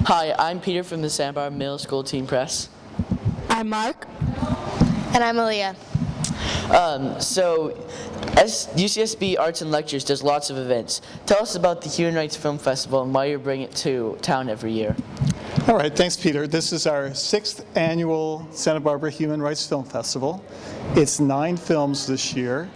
Hi, I'm Peter from the Santa Barbara Middle School Teen Press. I'm Mark. And I'm Aaliyah. UCSB Arts and Lectures does lots of events. Tell us about the Human Rights Film Festival and why you bring it to town every year. All right, thanks, Peter. This is our 6th annual Santa Barbara Human Rights Film Festival. It's 9 films this year,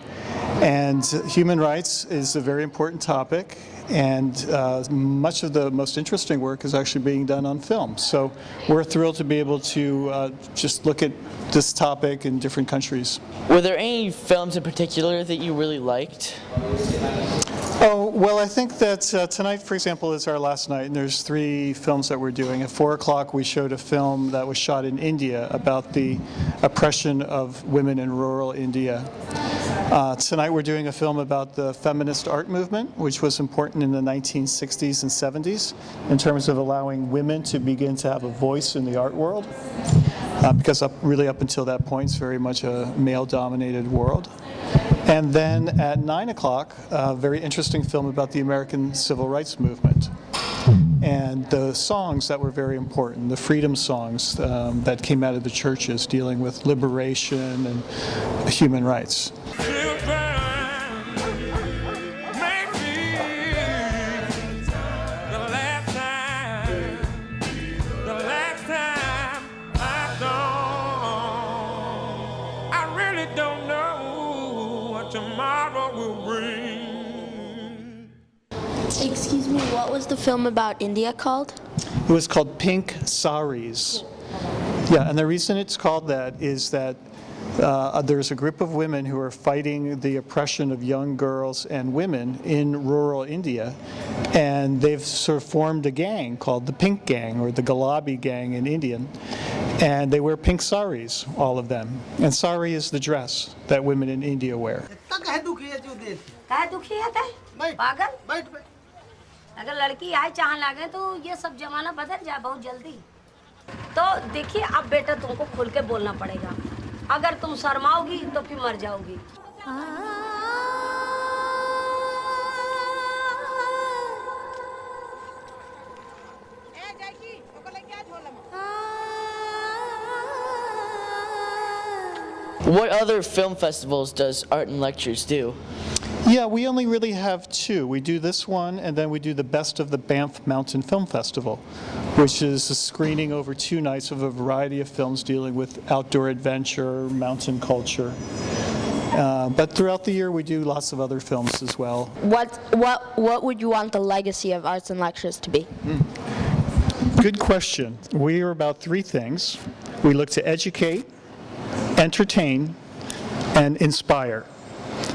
and human rights is a very important topic, and much of the most interesting work is actually being done on film. So we're thrilled to be able to just look at this topic in different countries. Were there any films in particular that you really liked? Oh, well, I think that tonight, for example, is our last night, and there's 3 films that we're doing. At 4 o'clock, we showed a film that was shot in India about the oppression of women in rural India. Tonight, we're doing a film about the feminist art movement, which was important in the 1960s and 70s in terms of allowing women to begin to have a voice in the art world, because really up until that point, it's very much a male-dominated world. And then at 9 o'clock, a very interesting film about the American Civil Rights Movement and the songs that were very important, the freedom songs that came out of the churches dealing with liberation and human rights. Excuse me, what was the film about India called? It was called Pink Saris. Yeah, and the reason it's called that is that there's a group of women who are fighting the oppression of young girls and women in rural India, and they've sort of formed a gang called the Pink Gang, or the Gulabi Gang in Indian, and they wear pink saris, all of them. And sari is the dress that women in India wear. अगर लड़की आए चाह लगे तो ये सब जमाना बदल जाए बहुत जल्दी तो देखिए अब बेटा तुमको खुल के बोलना पड़ेगा अगर तुम शर्माओगी तो फिर मर जाओगी What other film festivals does Art and Lectures do? Yeah, we only really have 2. We do this one, and then we do the Best of the Banff Mountain Film Festival, which is a screening over 2 nights of a variety of films dealing with outdoor adventure, mountain culture. But throughout the year, we do lots of other films as well. What would you want the legacy of Arts and Lectures to be? Good question. We are about 3 things. We look to educate, entertain, and inspire.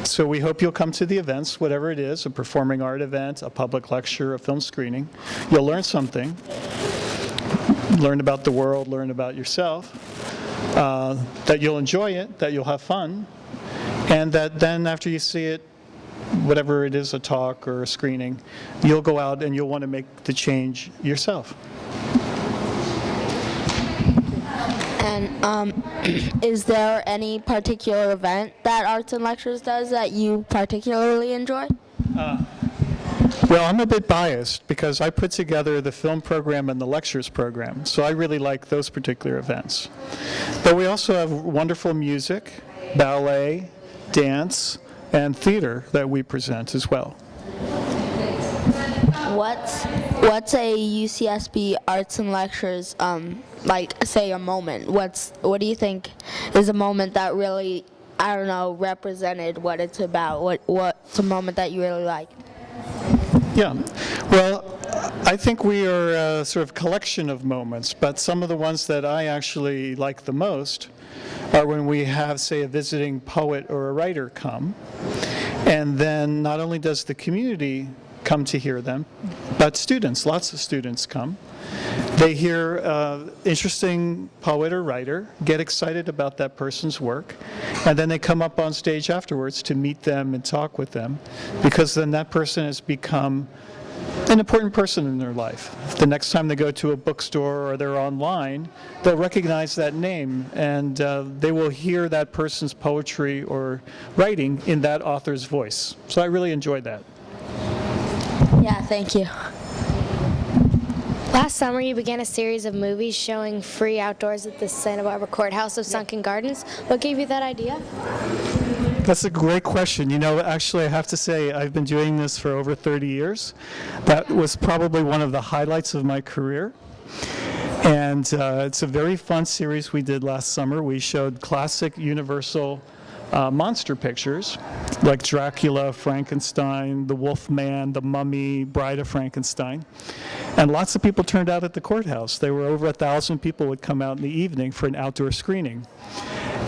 So we hope you'll come to the events, whatever it is, a performing art event, a public lecture, a film screening. You'll learn something, learn about the world, learn about yourself, that you'll enjoy it, that you'll have fun, and that then after you see it, whatever it is, a talk or a screening, you'll go out and you'll want to make the change yourself. And is there any particular event that Arts and Lectures does that you particularly enjoy? Well, I'm a bit biased because I put together the film program and the lectures program, so I really like those particular events. But we also have wonderful music, ballet, dance, and theater that we present as well. What's a UCSB Arts and Lectures, like, say, a moment? What do you think is a moment that really, I don't know, represented what it's about? What's a moment that you really liked? Yeah, well, I think we are a sort of collection of moments, but some of the ones that I actually like the most are when we have, say, a visiting poet or a writer come, and then not only does the community come to hear them, but students, lots of students come. They hear interesting poet or writer, get excited about that person's work, and then they come up on stage afterwards to meet them and talk with them, because then that person has become an important person in their life. The next time they go to a bookstore or they're online, they'll recognize that name, and they will hear that person's poetry or writing in that author's voice. So I really enjoyed that. Yeah, thank you. Last summer, you began a series of movies showing free outdoors at the Santa Barbara Courthouse of Sunken Gardens. What gave you that idea? That's a great question. You know, actually, I have to say, I've been doing this for over 30 years. That was probably one of the highlights of my career. And it's a very fun series we did last summer. We showed classic Universal monster pictures like Dracula, Frankenstein, the Wolfman, the Mummy, Bride of Frankenstein. And lots of people turned out at the courthouse. There were over 1,000 people would come out in the evening for an outdoor screening.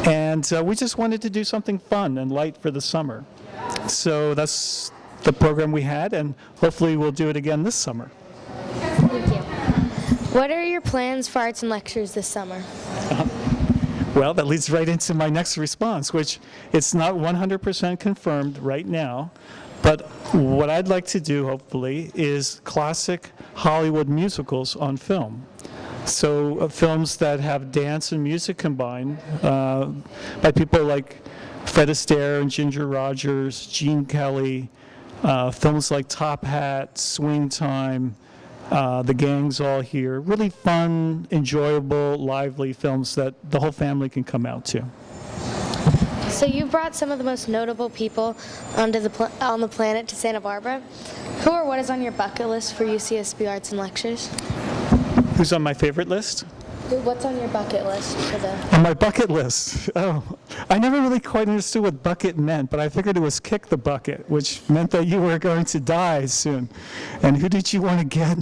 And we just wanted to do something fun and light for the summer. So that's the program we had, and hopefully we'll do it again this summer. Thank you. What are your plans for arts and lectures this summer? Well, that leads right into my next response, which it's not 100% confirmed right now, but what I'd like to do, hopefully, is classic Hollywood musicals on film. So films that have dance and music combined by people like Fred Astaire and Ginger Rogers, Gene Kelly, films like Top Hat, Swing Time, The Gang's All Here. Really fun, enjoyable, lively films that the whole family can come out to. So you've brought some of the most notable people on the planet to Santa Barbara. Who or what is on your bucket list for UCSB Arts and Lectures? Who's on my favorite list? What's on your bucket list for the... On my bucket list? Oh, I never really quite understood what bucket meant, but I figured it was kick the bucket, which meant that you were going to die soon. And who did you want to get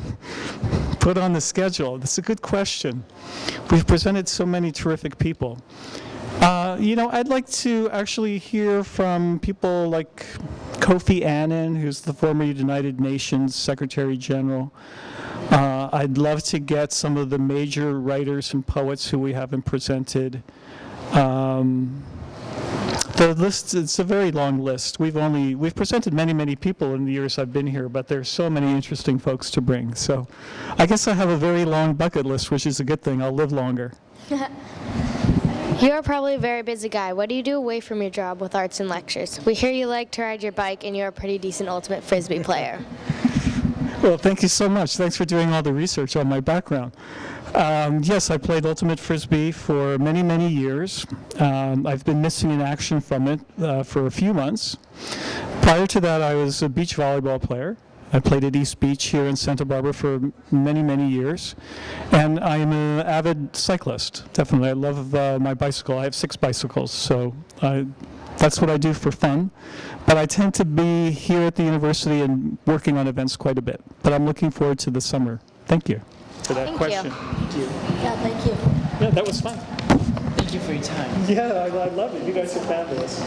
put on the schedule? That's a good question. We've presented so many terrific people. You know, I'd like to actually hear from people like Kofi Annan, who's the former United Nations Secretary General. I'd love to get some of the major writers and poets who we haven't presented. The list, it's a very long list. We've presented many people in the years I've been here, but there's so many interesting folks to bring. So I guess I have a very long bucket list, which is a good thing. I'll live longer. You're probably a very busy guy. What do you do away from your job with arts and lectures? We hear you like to ride your bike, and you're a pretty decent ultimate Frisbee player. Well, thank you so much. Thanks for doing all the research on my background. Yes, I played Ultimate Frisbee for many years. I've been missing in action from it for a few months. Prior to that, I was a beach volleyball player. I played at East Beach here in Santa Barbara for many years. And I'm an avid cyclist, definitely. I love my bicycle. I have 6 bicycles, so that's what I do for fun. But I tend to be here at the university and working on events quite a bit. But I'm looking forward to the summer. Thank you for that question. Thank you. Yeah, thank you. Yeah, that was fun. Thank you for your time. Yeah, I love it. You guys are fabulous.